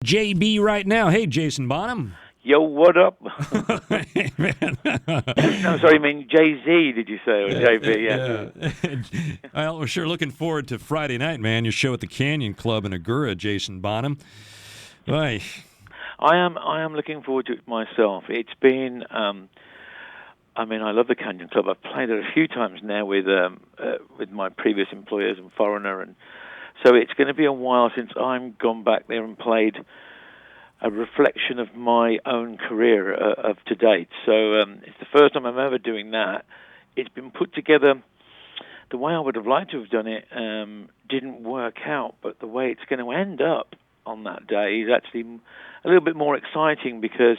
JB right now. Hey, Jason Bonham. Yo, what up? Hey, man. No, sorry, I mean Jay-Z, did you say, or JB? Yeah. Well, we're sure looking forward to Friday night, man. Your show at the Canyon Club in Agoura, Jason Bonham. Boy. I am looking forward to it myself. It's been, I mean, I love the Canyon Club. I've played it a few times now with my previous employers and Foreigner, and so it's going to be a while since I've gone back there and played a reflection of my own career of to date. So it's the first time I'm ever doing that. It's been put together the way I would have liked to have done it. Didn't work out, but the way it's going to end up on that day is actually a little bit more exciting because,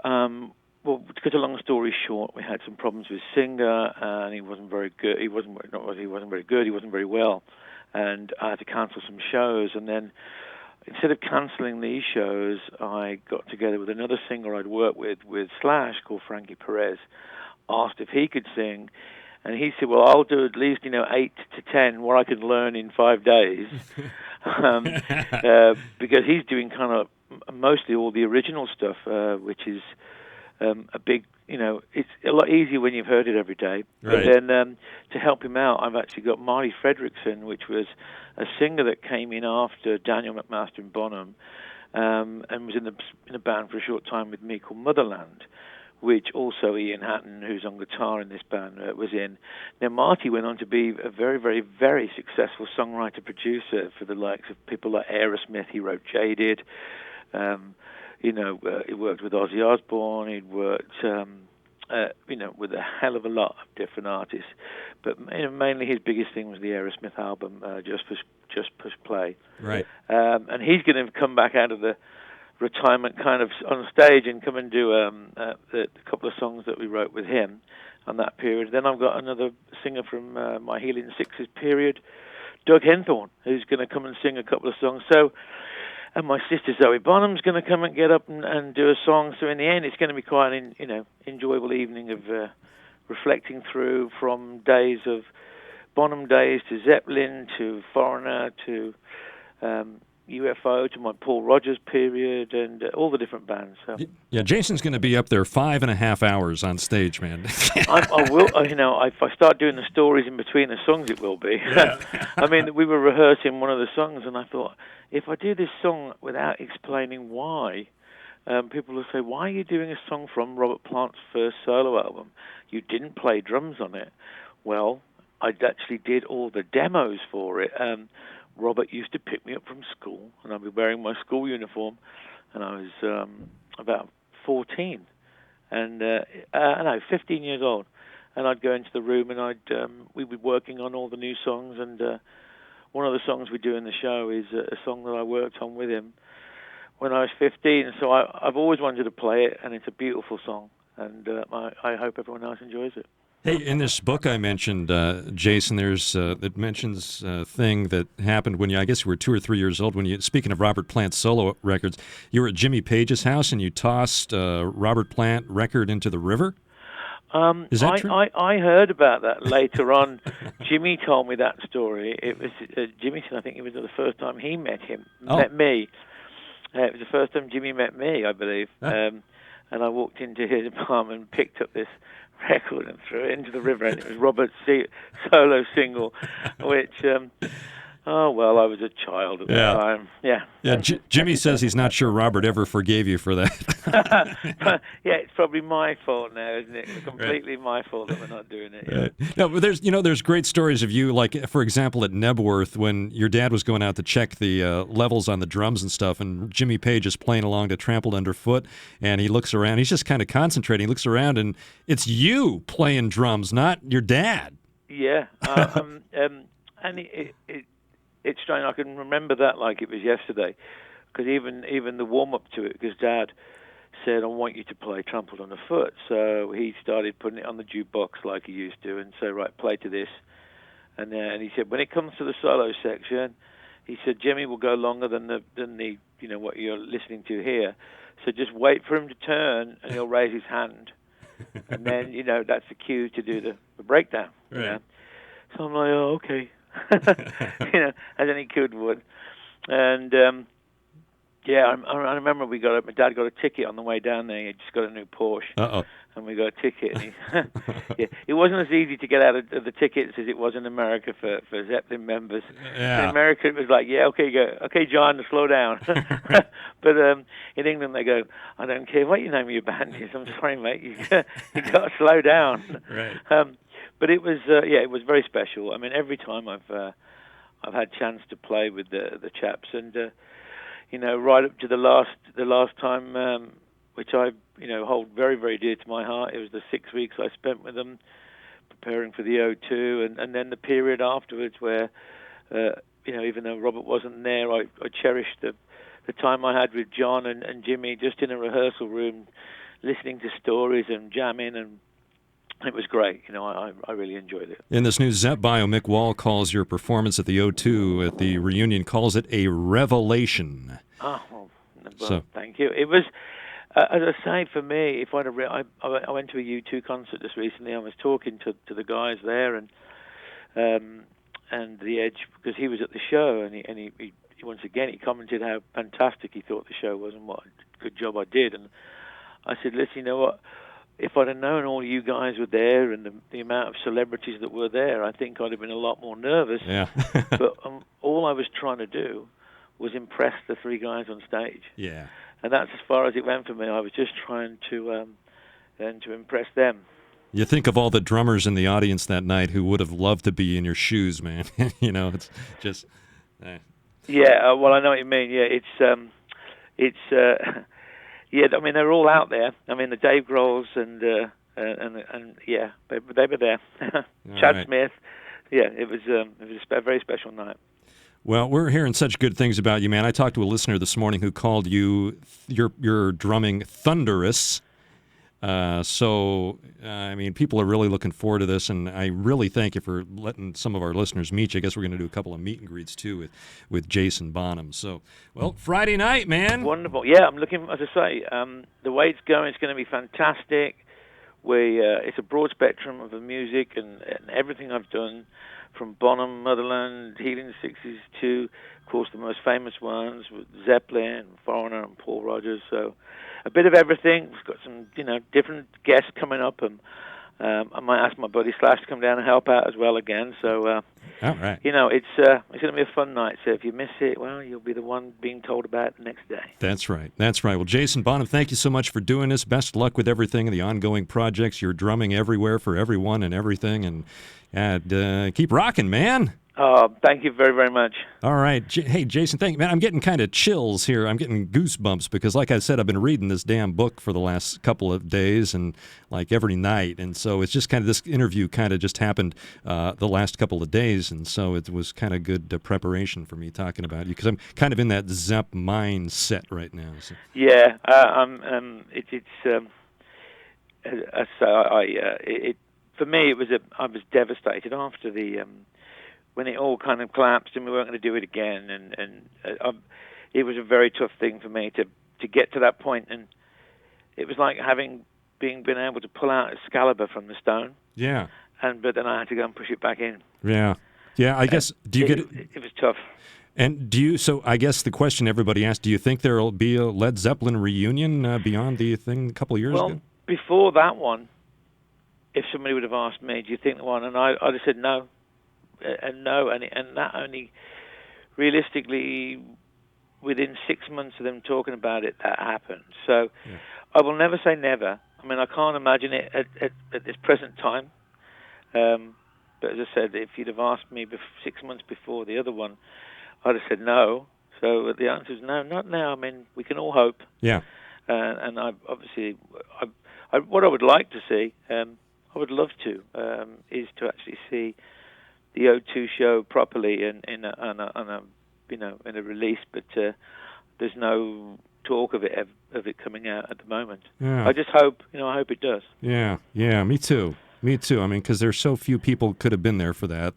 well, to cut a long story short, we had some problems with Singer, and he wasn't very good. He wasn't very good. He wasn't very well, and I had to cancel some shows, and then instead of cancelling these shows, I got together with another singer I'd worked with Slash, called Frankie Perez, asked if he could sing, and he said, well, I'll do at least, 8 to 10, what I can learn in 5 days, because he's doing kind of mostly all the original stuff, which is a big, it's a lot easier when you've heard it every day. Right. But then to help him out, I've actually got Marty Fredrickson, which was a singer that came in after Daniel McMaster and Bonham, and was in a band for a short time with me called Motherland, which also Ian Hatton, who's on guitar in this band, was in. Now, Marty went on to be a very, very, very successful songwriter-producer for the likes of people like Aerosmith. He wrote Jaded. He worked with Ozzy Osbourne. He'd worked, with a hell of a lot of different artists. But mainly his biggest thing was the Aerosmith album, Just Push Play. Right. And he's going to come back out of the retirement kind of on stage and come and do a couple of songs that we wrote with him on that period. Then I've got another singer from my Healing Sixes period, Doug Henthorne, who's going to come and sing a couple of songs. So, and my sister Zoe Bonham's going to come and get up and do a song. So in the end, it's going to be quite an enjoyable evening of reflecting through from days of Bonham days to Zeppelin to Foreigner to UFO to my Paul Rogers period and all the different bands. So. Yeah, Jason's going to be up there 5.5 hours on stage, man. I will, if I start doing the stories in between the songs, it will be. Yeah. I mean, we were rehearsing one of the songs, and I thought, if I do this song without explaining why, people will say, why are you doing a song from Robert Plant's first solo album? You didn't play drums on it. Well, I actually did all the demos for it. Robert used to pick me up from school, and I'd be wearing my school uniform, and I was about 14, and 15 years old, and I'd go into the room, and we'd be working on all the new songs, and one of the songs we do in the show is a song that I worked on with him when I was 15, so I've always wanted to play it, and it's a beautiful song, and I hope everyone else enjoys it. Hey, in this book I mentioned, Jason, there's it mentions a thing that happened when I guess you were 2 or 3 years old. Speaking of Robert Plant solo records, you were at Jimmy Page's house and you tossed Robert Plant record into the river. Is that true? I heard about that later on. Jimmy told me that story. It was Jimmy said I think it was the first time he met me. It was the first time Jimmy met me, I believe. And I walked into his apartment and picked up this record and threw it into the river, and it was Robert's solo single, which, I was a child at the time. Yeah. Jimmy says he's not sure Robert ever forgave you for that. Yeah, it's probably my fault now, isn't it? It's completely my fault that we're not doing it. Right. No, but there's great stories of you, like, for example, at Nebworth, when your dad was going out to check the levels on the drums and stuff, and Jimmy Page is playing along to Trampled Underfoot, and he looks around, he's just kind of concentrating, he looks around, and it's you playing drums, not your dad. Yeah, and it's strange. I can remember that like it was yesterday, because even the warm-up to it, because Dad said, I want you to play Trampled Underfoot. So he started putting it on the jukebox like he used to and say, right, play to this. And he said, when it comes to the solo section, he said, Jimmy will go longer than the what you're listening to here. So just wait for him to turn and he'll raise his hand. And then, that's the cue to do the breakdown. Right. So I'm like, oh, okay. As any kid would. And Yeah, I remember my dad got a ticket on the way down there. He just got a new Porsche. Uh-oh. And we got a ticket. And yeah, it wasn't as easy to get out of the tickets as it was in America for Zeppelin members. Yeah. In America, it was like, yeah, okay, John, slow down. But in England, they go, I don't care what you name your band is. I'm sorry, mate, you got to slow down. Right. But it was, it was very special. I mean, every time I've had chance to play with the chaps, and right up to the last time, which I hold very, very dear to my heart. It was the 6 weeks I spent with them preparing for the O2, and then the period afterwards where even though Robert wasn't there, I cherished the time I had with John and Jimmy just in a rehearsal room, listening to stories and jamming, and it was great. I really enjoyed it. In this new Zepp bio, Mick Wall calls your performance at the O2 at the reunion, calls it a revelation. Oh, well, thank you. It was, as I say, for me, if I went to a U2 concert just recently. I was talking to the guys there, and the Edge, because he was at the show, and he once again he commented how fantastic he thought the show was and what a good job I did. And I said, listen, you know what? If I'd have known all you guys were there and the amount of celebrities that were there, I think I'd have been a lot more nervous. Yeah. But all I was trying to do was impress the three guys on stage. Yeah. And that's as far as it went for me. I was just trying to impress them. You think of all the drummers in the audience that night who would have loved to be in your shoes, man. It's just... Yeah, well, I know what you mean. Yeah, it's yeah, I mean, they're all out there. I mean, the Dave Grohls and yeah, they were there. Chad right. Smith. Yeah, it was a very special night. Well, we're hearing such good things about you, man. I talked to a listener this morning who called your drumming thunderous. I mean, people are really looking forward to this, and I really thank you for letting some of our listeners meet you. I guess we're going to do a couple of meet and greets, too, with Jason Bonham. So, well, Friday night, man. Wonderful. Yeah, I'm looking, as I say, the way it's going, it's going to be fantastic. It's a broad spectrum of the music and everything I've done, from Bonham, Motherland, Healing Sixes to, of course, the most famous ones with Zeppelin, Foreigner, and Paul Rodgers. So a bit of everything. We've got some, different guests coming up, and I might ask my buddy Slash to come down and help out as well again. So, all right. It's going to be a fun night. So if you miss it, well, you'll be the one being told about it the next day. That's right. That's right. Well, Jason Bonham, thank you so much for doing this. Best luck with everything and the ongoing projects. You're drumming everywhere for everyone and everything, and keep rocking, man. Thank you very, very much. All right. Hey, Jason, thank you, man. I'm getting kind of chills here. I'm getting goosebumps because, like I said, I've been reading this damn book for the last couple of days and, like, every night. And so it's just kind of, this interview kind of just happened the last couple of days. And so it was kind of good preparation for me talking about you because I'm kind of in that Zepp mindset right now. So. Yeah. For me, I was devastated after the... when it all kind of collapsed and we weren't going to do it again, and it was a very tough thing for me to get to that point, and it was like being able to pull out Excalibur from the stone. Yeah. But then I had to go and push it back in. Yeah. Yeah. I guess. Do you get it? It was tough. And do you? So I guess the question everybody asked: do you think there will be a Led Zeppelin reunion beyond the thing a couple of years ago? Well, before that one, if somebody would have asked me, do you think the one, and I'd have said no. And that only realistically within 6 months of them talking about it, that happened. So yeah. I will never say never. I mean, I can't imagine it at this present time. But as I said, if you'd have asked me 6 months before the other one, I'd have said no. So the answer is no, not now. I mean, we can all hope. Yeah. And what I would like to see, I would love to, is to actually see the O2 show properly in a release, but there's no talk of it coming out at the moment. Yeah. I just hope, I hope it does. Yeah, me too. I mean, because there's so few people could have been there for that.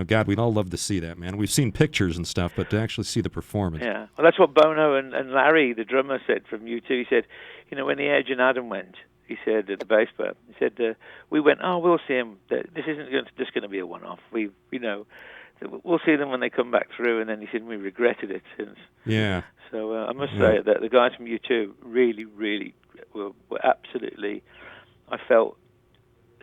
God, we'd all love to see that, man. We've seen pictures and stuff, but to actually see the performance. Yeah, well, that's what Bono and Larry, the drummer, said from U2. He said, when the Edge and Adam went. He said, the bass player, he said, we went, we'll see him. This isn't just going to be a one-off. We'll see them when they come back through. And then he said, we regretted it since. Yeah. So must say that the guys from U2 really, really were absolutely. I felt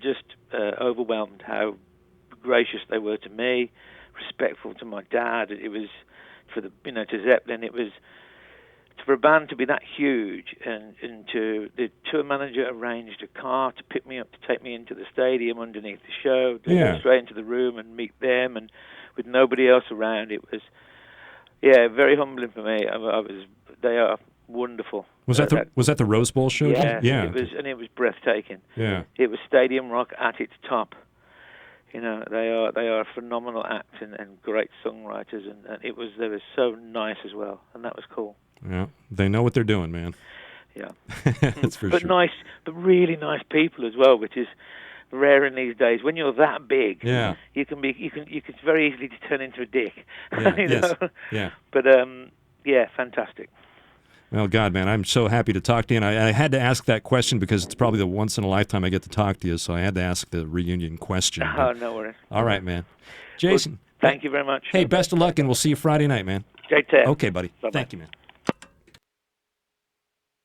just overwhelmed how gracious they were to me, respectful to my dad. It was to Zeppelin. It was for a band to be that huge, and the tour manager arranged a car to pick me up to take me into the stadium underneath the show, to go straight into the room and meet them, and with nobody else around. It was very humbling for me. They are wonderful. Was that the Rose Bowl show? Yeah, yeah. It was breathtaking. Yeah, it was stadium rock at its top. They are a phenomenal act and great songwriters, and they were so nice as well, and that was cool. Yeah, they know what they're doing, man. Yeah, that's for but sure. Nice, but really nice people as well, which is rare in these days. When you're that big, you can it's very easily to turn into a dick. Yes. Yeah. But fantastic. Well, God, man, I'm so happy to talk to you. And I had to ask that question because it's probably the once in a lifetime I get to talk to you, so I had to ask the reunion question. Oh, no worries. All right, man. Jason. Well, thank you very much. Hey, best of luck, and we'll see you Friday night, man. Take care. Okay, buddy. Bye-bye. Thank you, man.